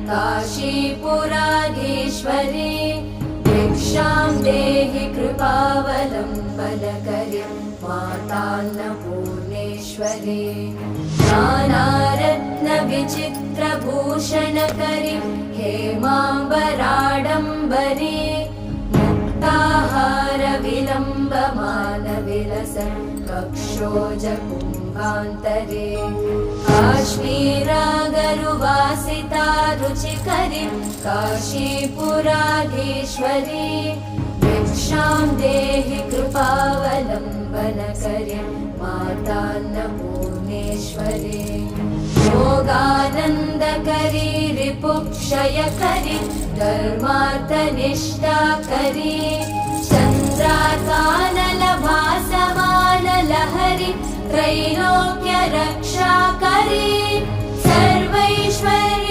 काशीपुराधीश्वरी भिक्षां देहि कृपावलम्बनकरी मातान्नपूर्णेश्वरी नानारत्नविचित्रभूषणकरी हेमाम्बराडम्बरी मुक्ताहारविलम्बमानविलसन् कक्षोजकुम्भान्तरे काश्मीरागरुवासिता रुचिकरी काशीपुराधीश्वरी भिक्षां देहि कृपावलम्बनकरी मातान्नपूर्णेश्वरी योगानन्दकरी रिपुक्षयकरी धर्मार्थनिष्ठाकरी चन्द्राकानलभासमानलहरी त्रैलोक्यरक्षाकरी सर्वैश्वर्य